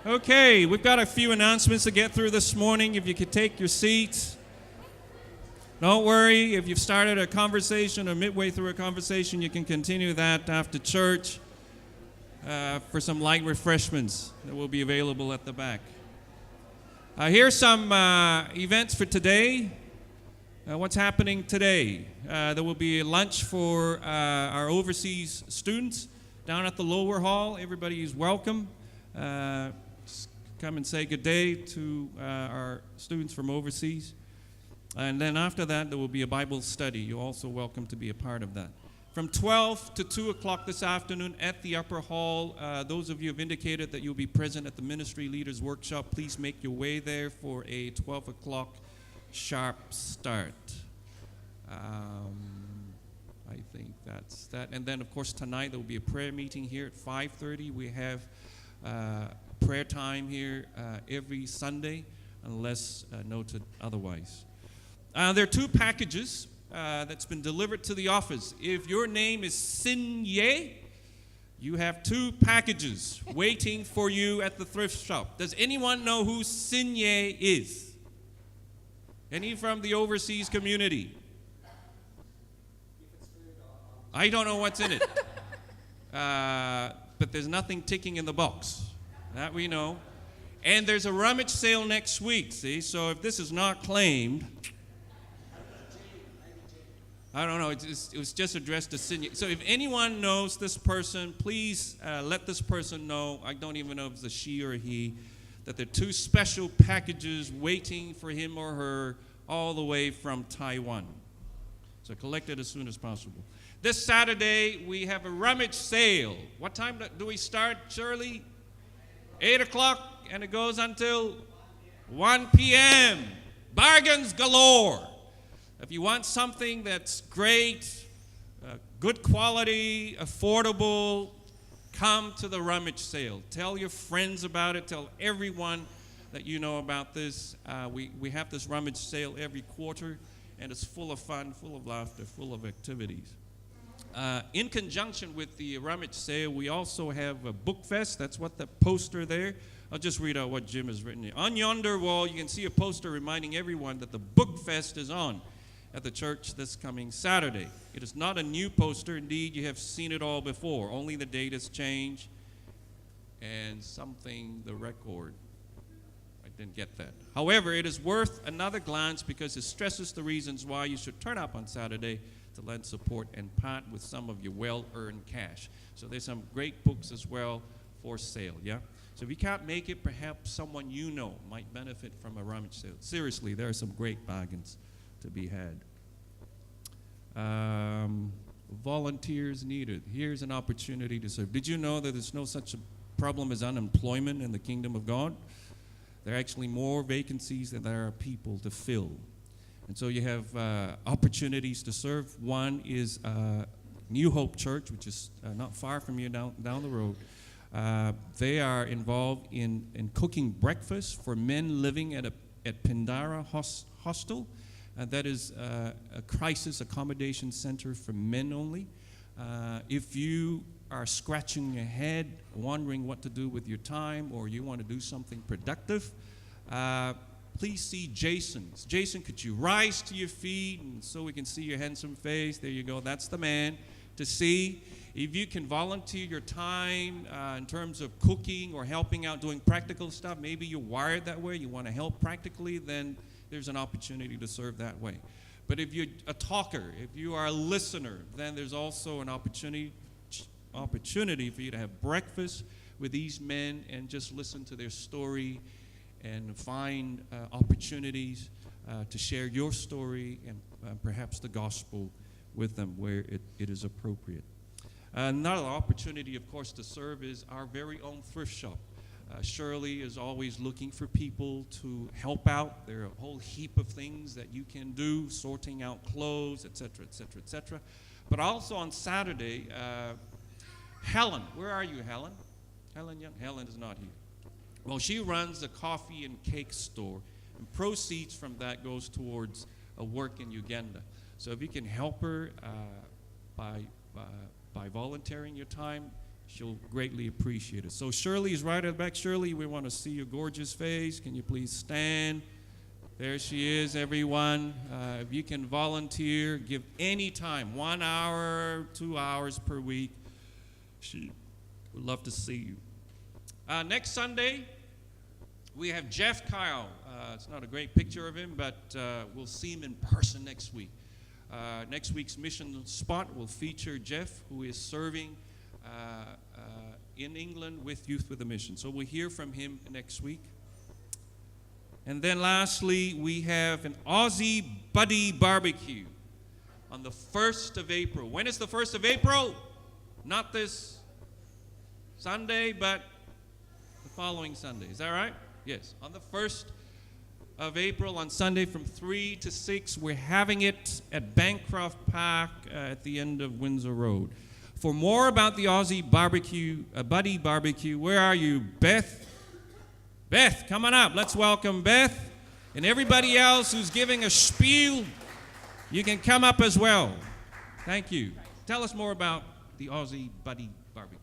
Okay, we've got a few announcements to get through this morning. If you could take your seats. Don't worry, if you've started a conversation or midway through a conversation, you can continue that after church for some light refreshments that will be available at the back. Here's some events for today. What's happening today? There will be a lunch for our overseas students down at the lower hall. Everybody is welcome. Just come and say good day to our students from overseas. And then after that, there will be a Bible study. You're also welcome to be a part of that. From 12 to 2 o'clock this afternoon at the upper hall, those of you have indicated that you'll be present at the Ministry Leaders Workshop. Please make your way there for a 12 o'clock sharp start. I think that's that. And then, of course, tonight there will be a prayer meeting here at 5:30. We have prayer time here every Sunday, unless noted otherwise. There are two packages that's been delivered to the office. If your name is Sin Ye, you have two packages waiting for you at the thrift shop. Does anyone know who Sin Ye is? Any from the overseas community? I don't know what's in it. But there's nothing ticking in the box. That we know. And there's a rummage sale next week, see? So if this is not claimed, I don't know. It was just addressed to Sin Ye. So if anyone knows this person, please let this person know. I don't even know if it's a she or a he, that there are two special packages waiting for him or her all the way from Taiwan. So collect it as soon as possible. This Saturday, we have a rummage sale. What time do we start, Shirley? 8 o'clock, and it goes until 1 p.m. Bargains galore. If you want something that's great, good quality, affordable, come to the rummage sale. Tell your friends about it. Tell everyone that you know about this. We have this rummage sale every quarter, and it's full of fun, full of laughter, full of activities. In conjunction with the rummage sale, we also have a book fest. That's what the poster there. I'll just read out what Jim has written here. On yonder wall, you can see a poster reminding everyone that the book fest is on at the church this coming Saturday. It is not a new poster. Indeed, you have seen it all before. Only the date has changed and the record. I didn't get that. However, it is worth another glance because it stresses the reasons why you should turn up on Saturday to lend support and part with some of your well-earned cash. So there's some great books as well for sale, yeah? So if you can't make it, perhaps someone you know might benefit from a rummage sale. Seriously, there are some great bargains to be had. Volunteers needed. Here's an opportunity to serve. Did you know that there's no such a problem as unemployment in the kingdom of God? There are actually more vacancies than there are people to fill. And so you have opportunities to serve. One is New Hope Church, which is not far from you down the road. They are involved in cooking breakfast for men living at Pindara Hostel. That is a crisis accommodation center for men only. If you are scratching your head, wondering what to do with your time, or you want to do something productive, please see Jason. Jason, could you rise to your feet and so we can see your handsome face? There you go. That's the man to see. If you can volunteer your time in terms of cooking or helping out, doing practical stuff, maybe you're wired that way, you want to help practically, then there's an opportunity to serve that way. But if you're a talker, if you are a listener, then there's also an opportunity for you to have breakfast with these men and just listen to their story and find opportunities to share your story and perhaps the gospel with them where it is appropriate. Another opportunity, of course, to serve is our very own thrift shop. Shirley is always looking for people to help out. There are a whole heap of things that you can do, sorting out clothes, etc., etc., etc. But also on Saturday, Helen, where are you, Helen? Helen Young? Helen is not here. Well, she runs a coffee and cake store, and proceeds from that goes towards a work in Uganda. So if you can help her by volunteering your time, She'll greatly appreciate it. So Shirley is right at the back. Shirley, we want to see your gorgeous face. Can you please stand? There she is, everyone. If you can volunteer, give any time, 1 hour, 2 hours per week. She would love to see you. Next Sunday, we have Jeff Kyle. It's not a great picture of him, but we'll see him in person next week. Next week's mission spot will feature Jeff, who is serving in England with Youth with a Mission. So we'll hear from him next week. And then lastly, we have an Aussie Buddy Barbecue on the 1st of April. When is the 1st of April? Not this Sunday, but the following Sunday. Is that right? Yes. On the 1st of April, on Sunday from 3 to 6, we're having it at Bancroft Park at the end of Windsor Road. For more about the Aussie Barbecue, Buddy Barbecue, where are you, Beth? Beth, come on up. Let's welcome Beth. And everybody else who's giving a spiel, you can come up as well. Thank you. Tell us more about the Aussie Buddy Barbecue.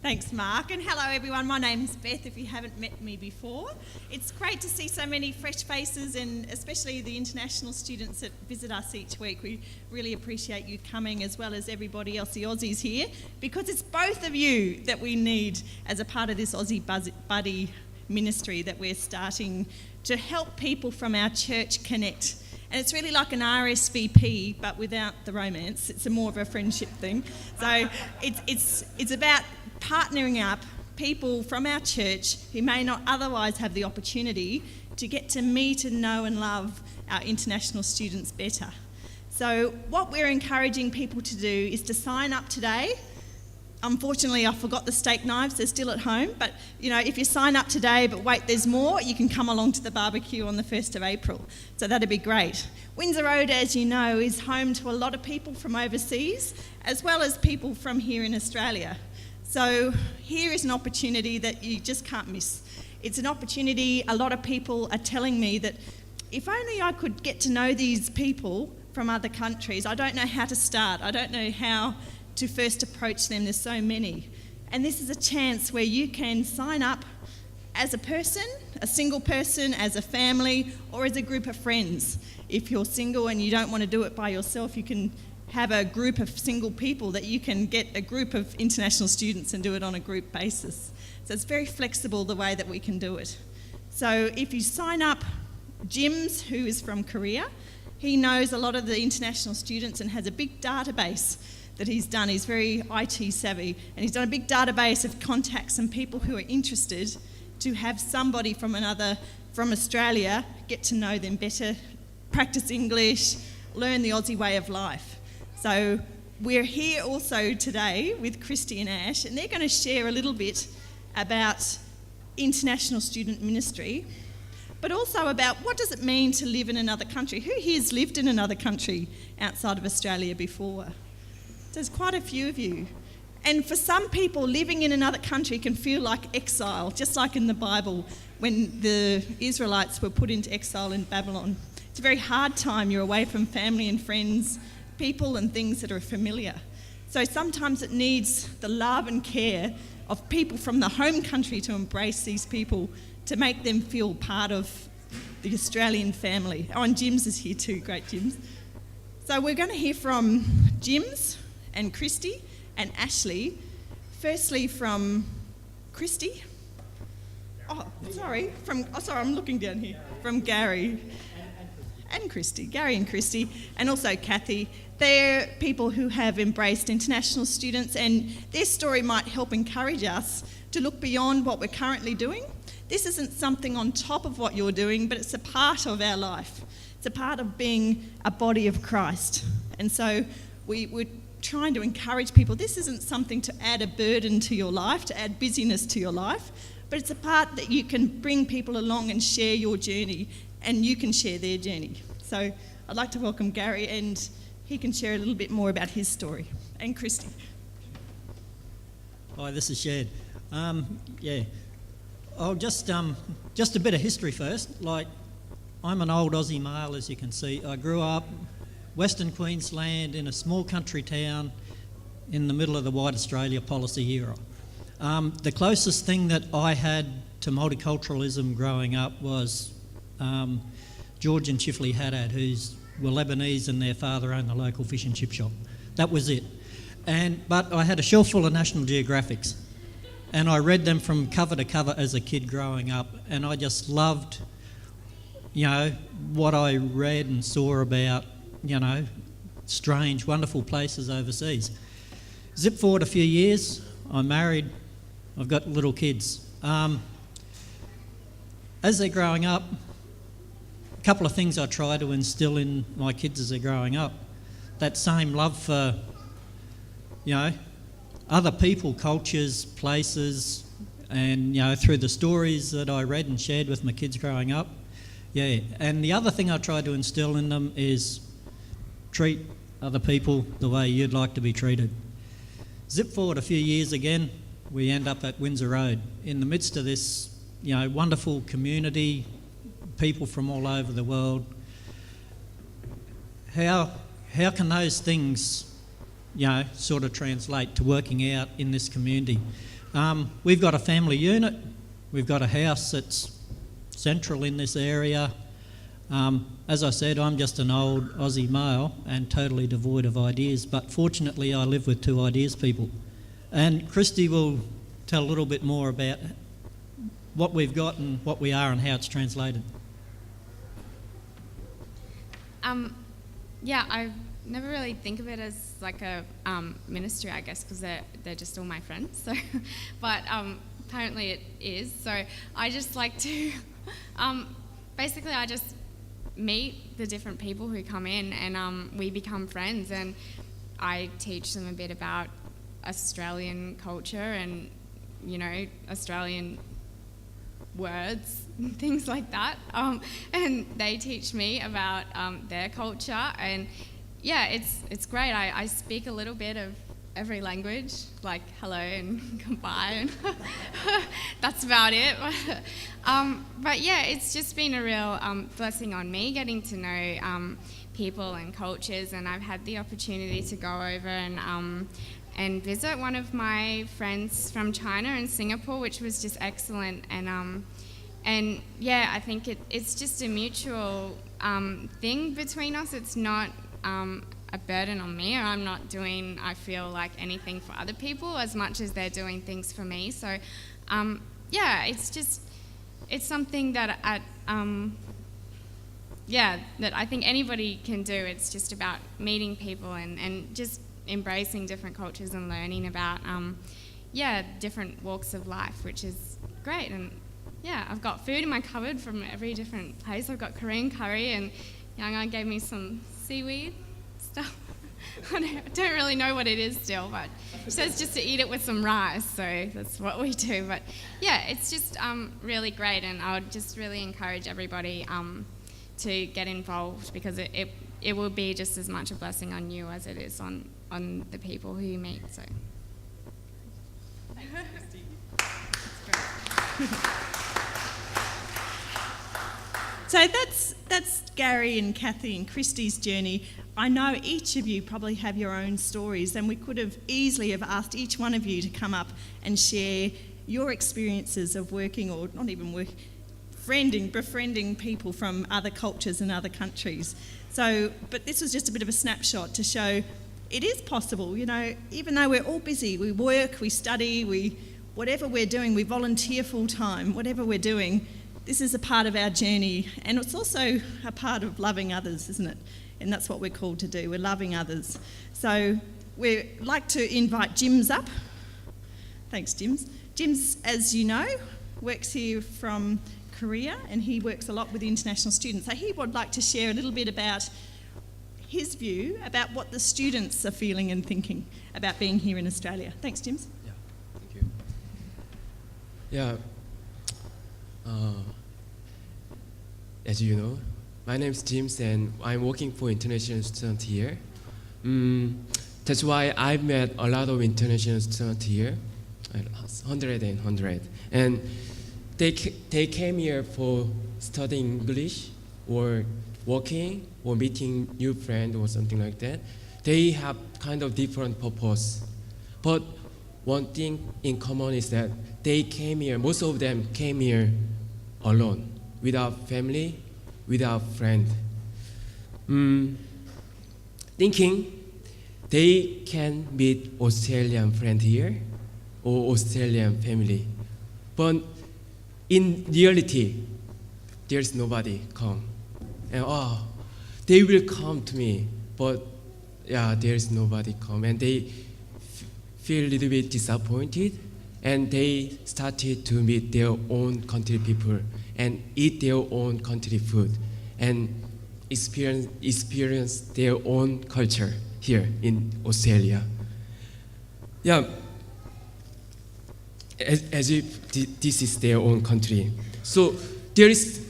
Thanks, Mark, and hello everyone. My name's Beth, if you haven't met me before. It's great to see so many fresh faces, and especially the international students that visit us each week. We really appreciate you coming, as well as everybody else, the Aussies here, because it's both of you that we need as a part of this Aussie Buddy ministry that we're starting to help people from our church connect. And it's really like an RSVP, but without the romance. It's more of a friendship thing. So it's about partnering up people from our church who may not otherwise have the opportunity to get to meet and know and love our international students better. So what we're encouraging people to do is to sign up today. Unfortunately, I forgot the steak knives. They're still at home. But, if you sign up today, but wait, there's more, you can come along to the barbecue on the 1st of April. So that'd be great. Windsor Road, as you know, is home to a lot of people from overseas, as well as people from here in Australia. So here is an opportunity that you just can't miss. It's an opportunity, a lot of people are telling me that if only I could get to know these people from other countries. I don't know how to start. I don't know how to first approach them. There's so many. And this is a chance where you can sign up as a person, a single person, as a family, or as a group of friends. If you're single and you don't want to do it by yourself, you can have a group of single people that you can get a group of international students and do it on a group basis. So it's very flexible the way that we can do it. So if you sign up, Jims, who is from Korea, he knows a lot of the international students and has a big database that he's done. He's very IT savvy, and he's done a big database of contacts and people who are interested to have somebody from Australia get to know them better, practice English, learn the Aussie way of life. So we're here also today with Christy and Ash, and they're going to share a little bit about international student ministry, but also about what does it mean to live in another country. Who here's lived in another country outside of Australia before? There's quite a few of you. And for some people, living in another country can feel like exile, just like in the Bible when the Israelites were put into exile in Babylon. It's a very hard time. You're away from family and friends, people and things that are familiar. So sometimes it needs the love and care of people from the home country to embrace these people, to make them feel part of the Australian family. Oh, and Jims is here too. Great, Jims. So we're going to hear from Jims and Christy and Ashley. Firstly from Christy. I'm looking down here. From Gary and Christy. Gary and Christy, and also Kathy. They're people who have embraced international students, and their story might help encourage us to look beyond what we're currently doing. This isn't something on top of what you're doing, but it's a part of our life. It's a part of being a body of Christ. And so we're trying to encourage people. This isn't something to add a burden to your life, to add busyness to your life, but it's a part that you can bring people along and share your journey, and you can share their journey. So I'd like to welcome Gary, and he can share a little bit more about his story. And Christy. Hi, this is Shad. I'll just a bit of history first. Like, I'm an old Aussie male, as you can see. I grew up Western Queensland in a small country town, in the middle of the White Australia policy era. The closest thing that I had to multiculturalism growing up was George and Chifley Haddad, who were Lebanese and their father owned the local fish and chip shop. That was it. But I had a shelf full of National Geographics, and I read them from cover to cover as a kid growing up, and I just loved, what I read and saw about, strange, wonderful places overseas. Zip forward a few years, I'm married, I've got little kids. As they're growing up, a couple of things I try to instill in my kids as they're growing up. That same love for, other people, cultures, places, and, through the stories that I read and shared with my kids growing up. Yeah, and the other thing I try to instill in them is treat other people the way you'd like to be treated. Zip forward a few years again, we end up at Windsor Road in the midst of this, wonderful community, people from all over the world. How can those things, sort of translate to working out in this community? We've got a family unit, we've got a house that's central in this area. As I said, I'm just an old Aussie male and totally devoid of ideas, but fortunately I live with two ideas people. And Christy will tell a little bit more about what we've got and what we are and how it's translated. I never really think of it as like a ministry, I guess, because they're just all my friends. So, but apparently it is. So I just like to, basically, I just meet the different people who come in, and we become friends. And I teach them a bit about Australian culture and Australian words and things like that, and they teach me about their culture, and it's great. I speak a little bit of every language, like hello and goodbye, and that's about it. But yeah, it's just been a real blessing on me getting to know people and cultures, and I've had the opportunity to go over and visit one of my friends from China and Singapore, which was just excellent. And yeah, I think it's just a mutual thing between us. It's not a burden on me, or I'm not doing, I feel like, anything for other people as much as they're doing things for me. So it's something that that I think anybody can do. It's just about meeting people and just embracing different cultures and learning about different walks of life, which is great. And I've got food in my cupboard from every different place. I've got Korean curry, and Yangon gave me some seaweed stuff. I don't really know what it is still, but she says just to eat it with some rice, so that's what we do. But it's just really great, and I would just really encourage everybody to get involved, because it will be just as much a blessing on you as it is on the people who you meet. So. So that's Gary and Kathy and Christy's journey. I know each of you probably have your own stories, and we could have easily have asked each one of you to come up and share your experiences of working, or not even working, befriending people from other cultures and other countries. So, but this was just a bit of a snapshot to show it is possible, even though we're all busy, we work, we study, whatever we're doing, we volunteer full time, whatever we're doing, this is a part of our journey, and it's also a part of loving others, isn't it? And that's what we're called to do, we're loving others. So we'd like to invite Jims up. Thanks, Jims. Jims, as you know, works here from Korea, and he works a lot with international students. So he would like to share a little bit about his view about what the students are feeling and thinking about being here in Australia. Thanks, Jims. Yeah, thank you. Yeah, as you know, my name is James, and I'm working for international students here. That's why I've met a lot of international students here, 100, and they came here for studying English or working or meeting new friends or something like that. They have kind of different purpose. But one thing in common is that they came here, most of them came here alone, without family, without friend. Thinking they can meet Australian friend here or Australian family. But in reality, there's nobody come. And they will come to me, but there's nobody come. And they feel a little bit disappointed, and they started to meet their own country people and eat their own country food and experience their own culture here in Australia. As if this is their own country. So there is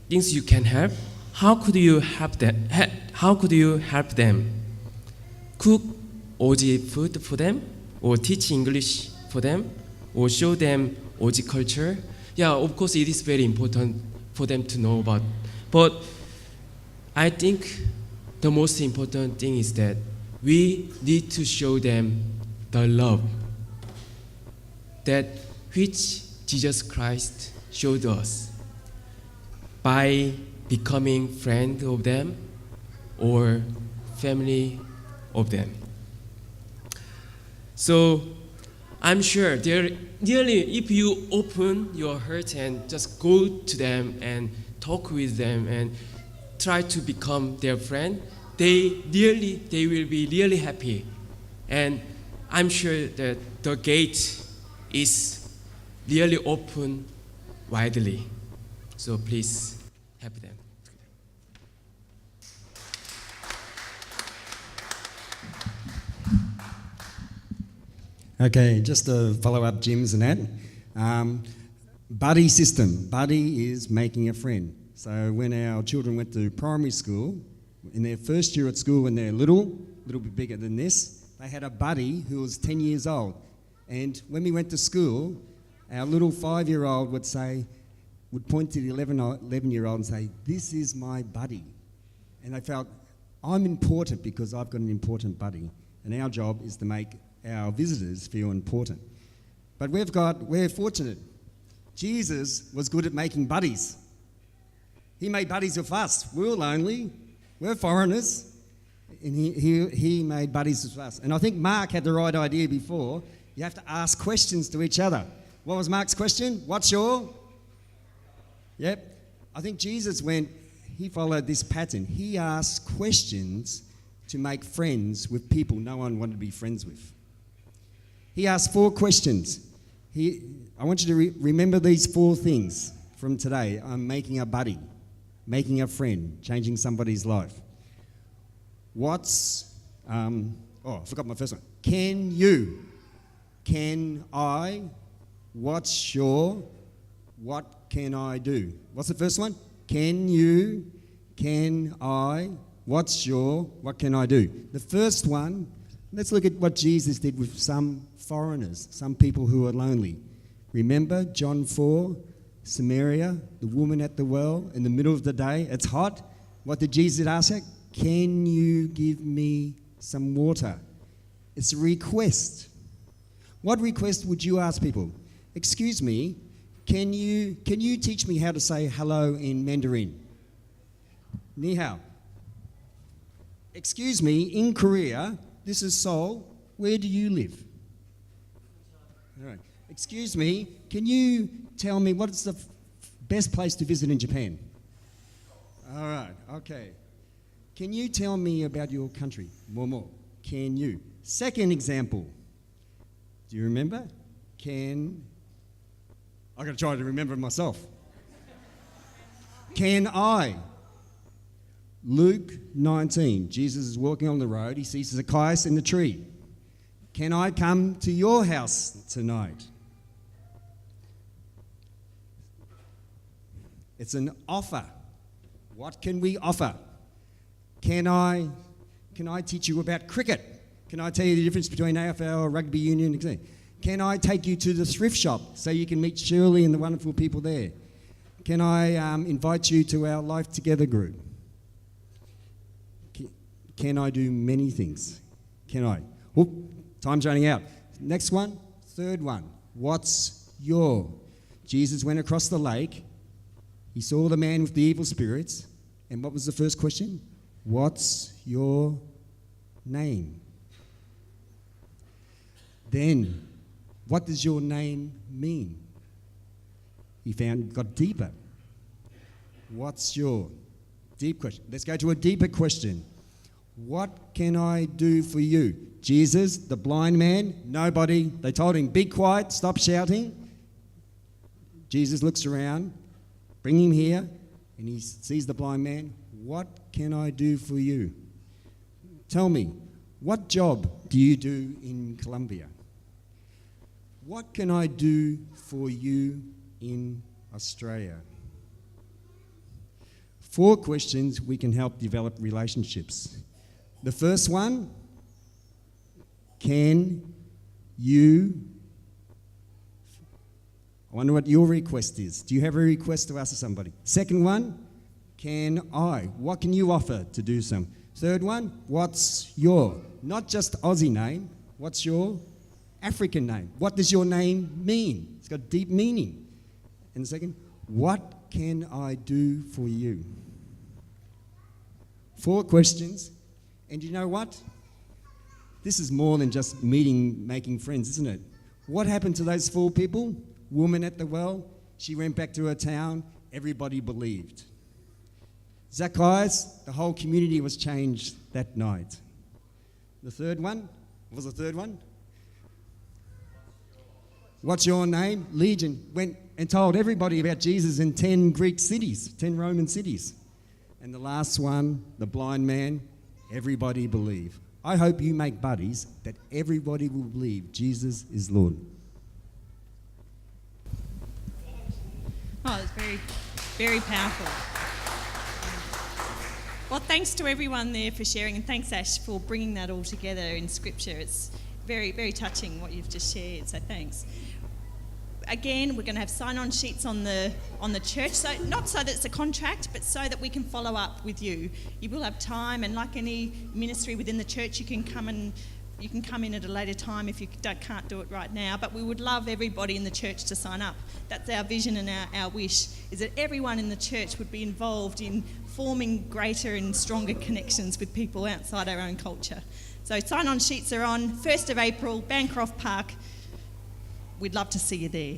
things you can help. How could you help them? How could you help them? Cook Aussie food for them, or teach English for them, or show them Aussie culture. Of course it is very important for them to know about. But I think the most important thing is that we need to show them the love that which Jesus Christ showed us by becoming friend of them or family of them. So I'm sure really, if you open your heart and just go to them and talk with them and try to become their friend, they will be really happy. And I'm sure that the gate is really open widely. So please help them. Okay, just to follow up Jim's and that. Buddy system. Buddy is making a friend. So when our children went to primary school, in their first year at school when they're little bit bigger than this, they had a buddy who was 10 years old. And when we went to school, our little 5-year-old would point to the 11-year-old and say, "This is my buddy." And they felt, I'm important because I've got an important buddy. And our job is to make our visitors feel important. But we're fortunate. Jesus was good at making buddies. He made buddies with us. We were lonely. We're foreigners. And he made buddies with us. And I think Mark had the right idea before. You have to ask questions to each other. What was Mark's question? What's your? Yep. I think Jesus he followed this pattern. He asked questions to make friends with people no one wanted to be friends with. He asked 4 questions. I want you to remember these 4 things from today. I'm making a buddy, making a friend, changing somebody's life. I forgot my first one. Can you? Can I? What's your? What can I do? What's the first one? Can you? Can I? What's your? What can I do? The first one, let's look at what Jesus did with some foreigners, some people who are lonely. Remember John 4, Samaria, the woman at the well in the middle of the day. It's hot. What did Jesus ask her? Can you give me some water? It's a request. What request would you ask people? Excuse me, can you teach me how to say hello in Mandarin? Ni hao. Excuse me, in Korea, this is Seoul, where do you live? All right. Excuse me, can you tell me what's the best place to visit in Japan? All right, okay. Can you tell me about your country? More. Can you? Second example. Do you remember? I've got to try to remember it myself. Can I? Luke 19. Jesus is walking on the road. He sees Zacchaeus in the tree. Can I come to your house tonight? It's an offer. What can we offer? Can I teach you about cricket? Can I tell you the difference between AFL or rugby union? Can I take you to the thrift shop so you can meet Shirley and the wonderful people there? Can I invite you to our Life Together group? Can I do many things? Can I? Time's running out. Next one, third one. What's your? Jesus went across the lake. He saw the man with the evil spirits. And what was the first question? What's your name? Then, what does your name mean? He got deeper. What's your? Deep question. Let's go to a deeper question. What can I do for you? Jesus, the blind man, nobody. They told him, be quiet, stop shouting. Jesus looks around, bring him here, and he sees the blind man. What can I do for you? Tell me, what job do you do in Colombia? What can I do for you in Australia? 4 questions we can help develop relationships. The first one, can you? I wonder what your request is. Do you have a request to ask somebody? Second one, can I? What can you offer to do some? Third one, what's your? Not just Aussie name, what's your African name? What does your name mean? It's got deep meaning. And the second, what can I do for you? 4 questions. And you know what? This is more than just meeting, making friends, isn't it? What happened to those 4 people? Woman at the well, she went back to her town, everybody believed. Zacchaeus, the whole community was changed that night. The third one, what was the third one? What's your name? Legion went and told everybody about Jesus in 10 Greek cities, 10 Roman cities. And the last one, the blind man, everybody believed. I hope you make buddies that everybody will believe Jesus is Lord. Oh, it's very, very powerful. Well, thanks to everyone there for sharing, and thanks, Ash, for bringing that all together in Scripture. It's very, very touching what you've just shared, so thanks. Again, we're going to have sign-on sheets on the church, so not so that it's a contract, but so that we can follow up with you. You will have time, and like any ministry within the church, you can come in at a later time if you can't do it right now. But we would love everybody in the church to sign up. That's our vision and our wish, is that everyone in the church would be involved in forming greater and stronger connections with people outside our own culture. So sign-on sheets are on 1st of April, Bancroft Park. We'd love to see you there.